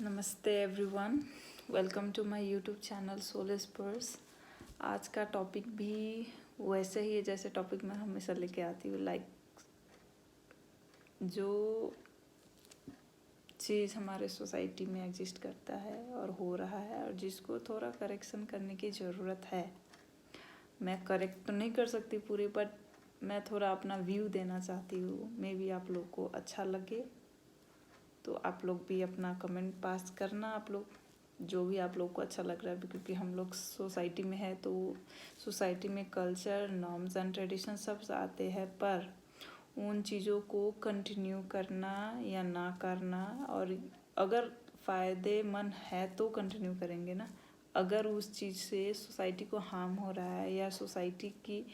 नमस्ते everyone, welcome to my YouTube channel Soul Spurs. आज का टॉपिक भी वैसे ही है जैसे टॉपिक मैं हमेशा लेके आती हूँ। जो चीज़ हमारे सोसाइटी में एग्जिस्ट करता है और हो रहा है और जिसको थोड़ा करेक्शन करने की ज़रूरत है। मैं करेक्ट तो नहीं कर सकती पूरी, बट मैं थोड़ा अपना व्यू देना चाहती हूँ। मे बी आप लोग को अच्छा लगे तो आप लोग भी अपना कमेंट पास करना। आप लोग जो भी आप लोग को अच्छा लग रहा है, क्योंकि हम लोग सोसाइटी में है तो सोसाइटी में कल्चर, नॉर्म्स एंड ट्रेडिशन सब आते हैं, पर उन चीज़ों को कंटिन्यू करना या ना करना, और अगर फ़ायदेमंद है तो कंटिन्यू करेंगे ना। अगर उस चीज़ से सोसाइटी को हार्म हो रहा है या सोसाइटी की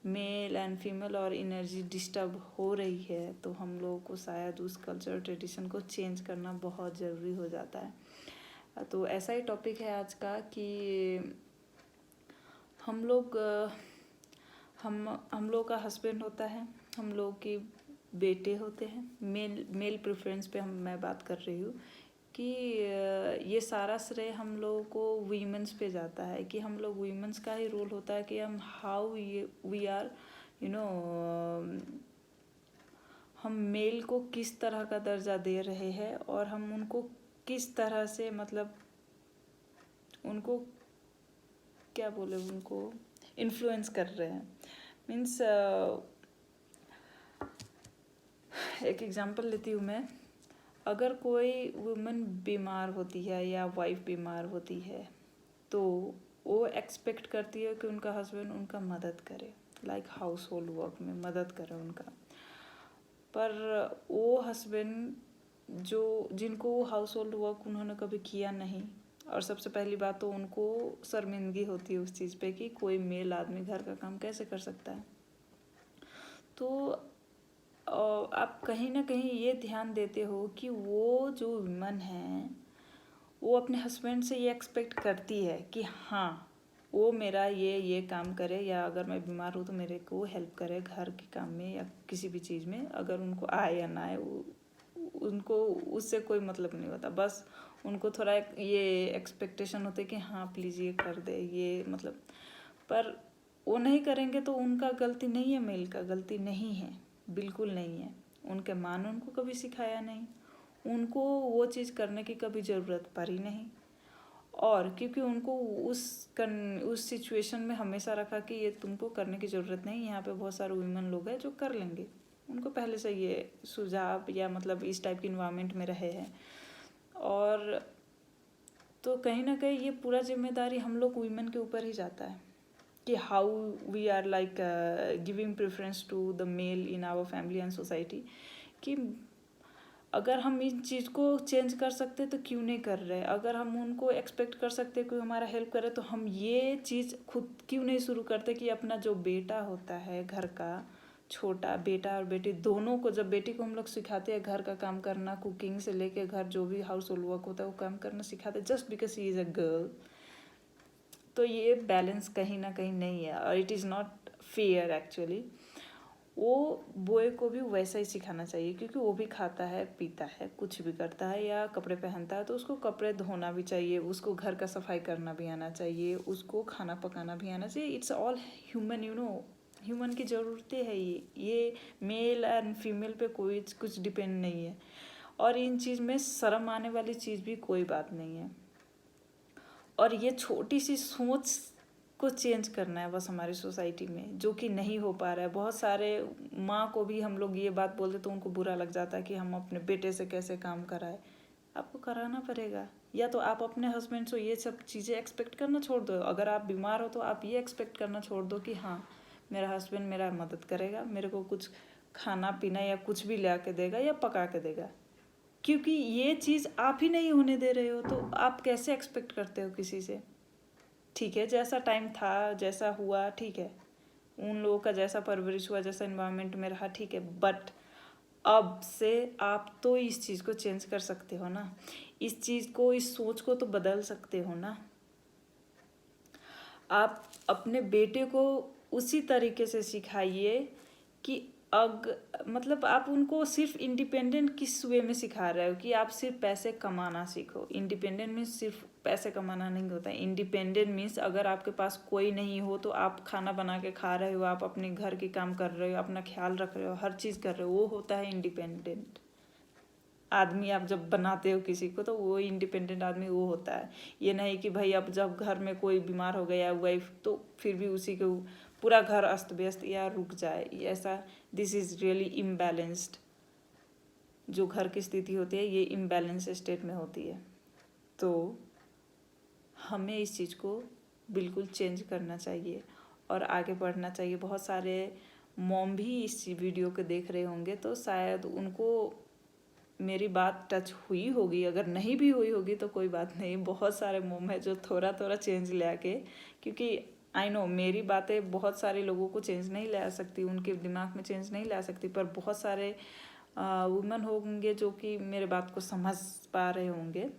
मेल एंड फीमेल और एनर्जी डिस्टर्ब हो रही है तो हम लोगों को शायद उस कल्चर ट्रेडिशन को चेंज करना बहुत ज़रूरी हो जाता है। तो ऐसा ही टॉपिक है आज का कि हम लोग हम लोग का हस्बैंड होता है, हम लोग के बेटे होते हैं। मेल प्रेफरेंस पे मैं बात कर रही हूँ कि ये सारा श्रेय हम लोगों को वीमेंस पे जाता है कि हम लोग वीमेंस का ही रोल होता है कि हम हाउ वी आर हम मेल को किस तरह का दर्जा दे रहे हैं और हम उनको किस तरह से, मतलब उनको क्या बोले, उनको इन्फ्लुएंस कर रहे हैं। मीन्स एक एग्जांपल लेती हूँ मैं। अगर कोई वुमेन बीमार होती है या वाइफ बीमार होती है तो वो एक्सपेक्ट करती है कि उनका हस्बैंड उनका मदद करे, लाइक हाउस होल्ड वर्क में मदद करे उनका। पर वो हस्बैंड जिनको हाउस होल्ड वर्क उन्होंने कभी किया नहीं, और सबसे पहली बात तो उनको शर्मिंदगी होती है उस चीज़ पे कि कोई मेल आदमी घर का काम कैसे कर सकता है। तो आप कहीं ना कहीं ये ध्यान देते हो कि वो जो वुमन है वो अपने हस्बैंड से ये एक्सपेक्ट करती है कि हाँ वो मेरा ये काम करे, या अगर मैं बीमार हूँ तो मेरे को हेल्प करे घर के काम में या किसी भी चीज़ में। अगर उनको आए या ना आए उनको उससे कोई मतलब नहीं होता। बस उनको थोड़ा ये एक्सपेक्टेशन होते कि हाँ प्लीज़ ये कर दे, ये मतलब। पर वो नहीं करेंगे तो उनका गलती नहीं है, मेल का गलती नहीं है, बिल्कुल नहीं है। उनके माँ ने उनको कभी सिखाया नहीं, उनको वो चीज़ करने की कभी ज़रूरत पड़ी नहीं, और क्योंकि उनको उस सिचुएशन में हमेशा रखा कि ये तुमको करने की ज़रूरत नहीं, यहाँ पे बहुत सारे वुमेन लोग हैं जो कर लेंगे। उनको पहले से ये सुझाव या मतलब इस टाइप की इन्वायरमेंट में रहे हैं। और तो कहीं ना कहीं ये पूरा जिम्मेदारी हम लोग वुमेन के ऊपर ही जाता है कि how we are like giving preference to the male in our family and society. कि अगर हम इस चीज़ को चेंज कर सकते तो क्यों नहीं कर रहे। अगर हम उनको एक्सपेक्ट कर सकते कोई हमारा हेल्प करे तो हम ये चीज़ खुद क्यों नहीं शुरू करते कि अपना जो बेटा होता है घर का, छोटा बेटा और बेटी दोनों को, जब बेटी को हम लोग सिखाते हैं घर का काम करना, कुकिंग से लेके घर जो भी हाउस होल्ड वर्क होता है वो काम करना सिखाते हैं just because he is a girl, तो ये बैलेंस कहीं ना कहीं नहीं है और it is not fair actually. वो बॉय को भी वैसा ही सिखाना चाहिए क्योंकि वो भी खाता है, पीता है, कुछ भी करता है या कपड़े पहनता है तो उसको कपड़े धोना भी चाहिए, उसको घर का सफाई करना भी आना चाहिए, उसको खाना पकाना भी आना चाहिए। इट्स ऑल ह्यूमन, ह्यूमन की ज़रूरतें है ये मेल एंड फीमेल पे कोई कुछ डिपेंड नहीं है। और इन चीज़ में शर्म आने वाली चीज़ भी कोई बात नहीं है। और ये छोटी सी सोच को चेंज करना है बस हमारी सोसाइटी में, जो कि नहीं हो पा रहा है। बहुत सारे माँ को भी हम लोग ये बात बोलते तो उनको बुरा लग जाता है कि हम अपने बेटे से कैसे काम कराए। आपको कराना पड़ेगा, या तो आप अपने हस्बैंड से ये सब चीज़ें एक्सपेक्ट करना छोड़ दो। अगर आप बीमार हो तो आप ये एक्सपेक्ट करना छोड़ दो कि हाँ मेरा हस्बैंड मेरा मदद करेगा, मेरे को कुछ खाना पीना या कुछ भी ला के देगा या पका के देगा। क्योंकि ये चीज़ आप ही नहीं होने दे रहे हो तो आप कैसे एक्सपेक्ट करते हो किसी से। ठीक है, जैसा टाइम था, जैसा हुआ, ठीक है, उन लोगों का जैसा परवरिश हुआ, जैसा इन्वायरमेंट में रहा, ठीक है, बट अब से आप तो इस चीज़ को चेंज कर सकते हो ना, इस चीज़ को, इस सोच को तो बदल सकते हो ना। आप अपने बेटे को उसी तरीके से सिखाइए कि मतलब आप उनको सिर्फ इंडिपेंडेंट किस वे में सिखा रहे हो कि आप सिर्फ पैसे कमाना सीखो। इंडिपेंडेंट मीन्स सिर्फ पैसे कमाना नहीं होता है। इंडिपेंडेंट मीन्स अगर आपके पास कोई नहीं हो तो आप खाना बना के खा रहे हो, आप अपने घर के काम कर रहे हो, अपना ख्याल रख रहे हो, हर चीज़ कर रहे हो, वो होता है इंडिपेंडेंट आदमी। आप जब बनाते हो किसी को तो वो इंडिपेंडेंट आदमी वो होता है। ये नहीं कि भाई अब जब घर में कोई बीमार हो गया वाइफ तो फिर भी उसी को पूरा घर अस्त व्यस्त या रुक जाए, ये ऐसा दिस इज़ रियली इम्बैलेंस्ड। जो घर की स्थिति होती है ये इम्बैलेंस स्टेट में होती है। तो हमें इस चीज़ को बिल्कुल चेंज करना चाहिए और आगे बढ़ना चाहिए। बहुत सारे मॉम भी इस वीडियो को देख रहे होंगे तो शायद उनको मेरी बात टच हुई होगी, अगर नहीं भी हुई होगी तो कोई बात नहीं। बहुत सारे मॉम है जो थोड़ा थोड़ा चेंज ले आके, क्योंकि आई नो मेरी बातें बहुत सारे लोगों को चेंज नहीं ला सकती, उनके दिमाग में चेंज नहीं ला सकती, पर बहुत सारे वुमेन होंगे जो कि मेरे बात को समझ पा रहे होंगे,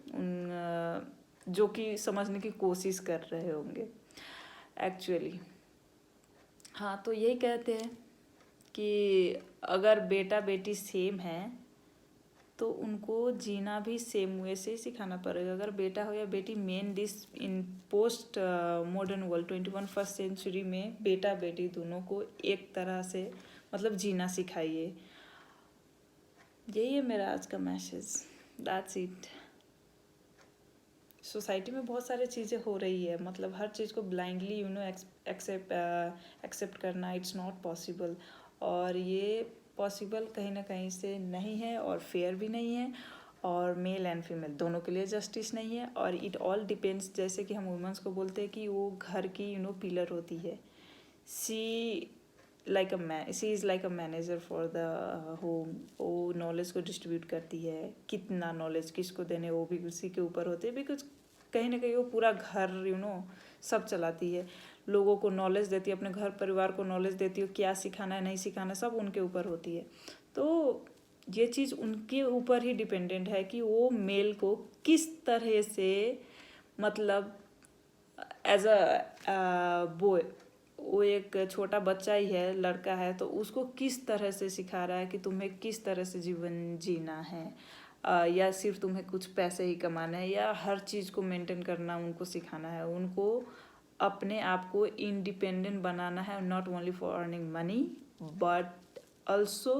जो कि समझने की कोशिश कर रहे होंगे एक्चुअली। हाँ, तो यही कहते हैं कि अगर बेटा बेटी सेम है तो उनको जीना भी सेम वे से ही सिखाना पड़ेगा। अगर बेटा हो या बेटी, main dish in post modern world 21st century में बेटा बेटी दोनों को एक तरह से मतलब जीना सिखाइए। यही है मेरा आज का मैसेज, दैट्स इट। सोसाइटी में बहुत सारी चीज़ें हो रही है, मतलब हर चीज़ को ब्लाइंडली एक्सेप्ट करना इट्स नॉट पॉसिबल, और ये पॉसिबल कहीं ना कहीं से नहीं है और फेयर भी नहीं है, और मेल एंड फीमेल दोनों के लिए जस्टिस नहीं है। और इट ऑल डिपेंड्स, जैसे कि हम वुमेंस को बोलते हैं कि वो घर की पिलर होती है। She is like a manager for the home. वो नॉलेज को डिस्ट्रीब्यूट करती है, कितना नॉलेज किसको देने वो भी उसी के ऊपर होते हैं, बिकॉज कहीं ना कहीं वो पूरा घर सब चलाती है, लोगों को नॉलेज देती है, अपने घर परिवार को नॉलेज देती है, क्या सिखाना है नहीं सिखाना सब उनके ऊपर होती है। तो ये चीज़ उनके ऊपर ही डिपेंडेंट है कि वो मेल को किस तरह से, मतलब एज अ बॉय, वो एक छोटा बच्चा ही है, लड़का है, तो उसको किस तरह से सिखा रहा है कि तुम्हें किस तरह से जीवन जीना है, या सिर्फ तुम्हें कुछ पैसे ही कमाना है, या हर चीज़ को मेंटेन करना उनको सिखाना है। उनको अपने आप को इंडिपेंडेंट बनाना है, not only for earning money but also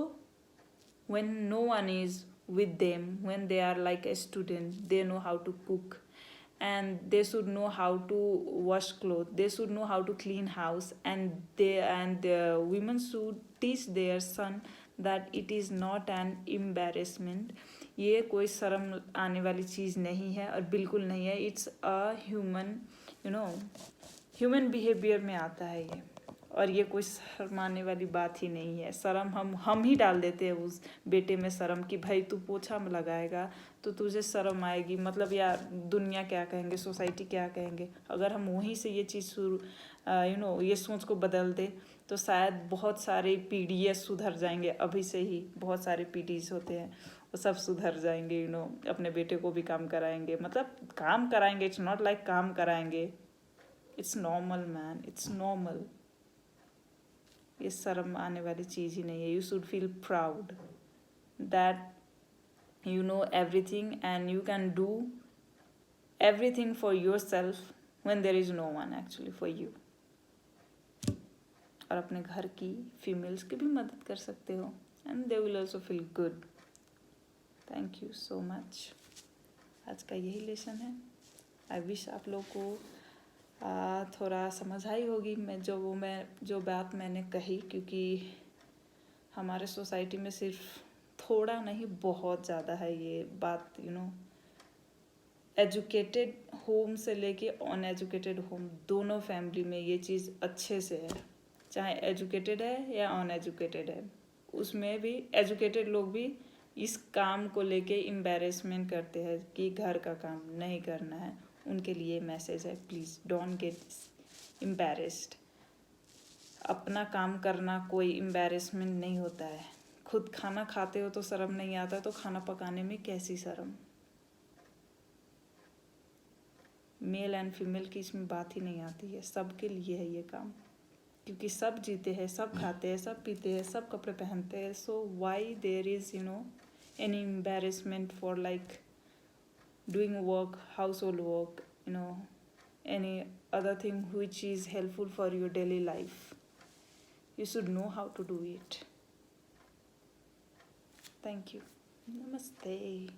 when no one is with them, when they are like a student, they know how to cook and they should know how to wash clothes, they should know how to clean house, and the women should teach their son that it is not an embarrassment, ये कोई शर्म आने वाली चीज़ नहीं है और बिल्कुल नहीं है। इट्स अ ह्यूमन बिहेवियर में आता है ये, और ये कोई शर्माने वाली बात ही नहीं है। शर्म हम ही डाल देते हैं उस बेटे में शर्म कि भाई तू पोछा में लगाएगा तो तुझे शर्म आएगी, मतलब यार दुनिया क्या कहेंगे, सोसाइटी क्या कहेंगे। अगर हम वहीं से ये चीज़ ये सोच को बदल दे तो शायद बहुत सारे पीढ़ियाँ सुधर जाएंगे। अभी से ही बहुत सारे पीढ़ीज होते हैं वो सब सुधर जाएंगे, अपने बेटे को भी काम कराएंगे, मतलब काम कराएंगे, इट्स नॉट लाइक काम कराएंगे, it's normal man, it's normal. ये शर्म आने वाली चीज़ ही नहीं है। You should feel proud that you know everything and you can do everything for yourself when there is no one actually for you. और अपने घर की फीमेल्स की भी मदद कर सकते हो and they will also feel good. Thank you so much. आज का यही लेसन है। आई विश आप लोग को थोड़ा समझ आई होगी मैं जो बात मैंने कही, क्योंकि हमारे सोसाइटी में सिर्फ थोड़ा नहीं बहुत ज़्यादा है ये बात। एजुकेटेड होम से लेके अनएजुकेटेड होम दोनों फैमिली में ये चीज़ अच्छे से है, चाहे एजुकेटेड है या अनएजुकेटेड है। उसमें भी एजुकेटेड लोग भी इस काम को लेके एम्बैरेसमेंट करते हैं कि घर का काम नहीं करना है। उनके लिए मैसेज है, प्लीज़ डोंट गेट एम्बैरेस्ड। अपना काम करना कोई एम्बैरेसमेंट नहीं होता है। खुद खाना खाते हो तो शर्म नहीं आता, तो खाना पकाने में कैसी शर्म। मेल एंड फीमेल की इसमें बात ही नहीं आती है, सबके लिए है ये काम। क्योंकि सब जीते हैं, सब खाते हैं, सब पीते हैं, सब कपड़े पहनते हैं. So why there is any embarrassment for like doing work, household work, any other thing which is helpful for your daily life? You should know how to do it. Thank you. Namaste.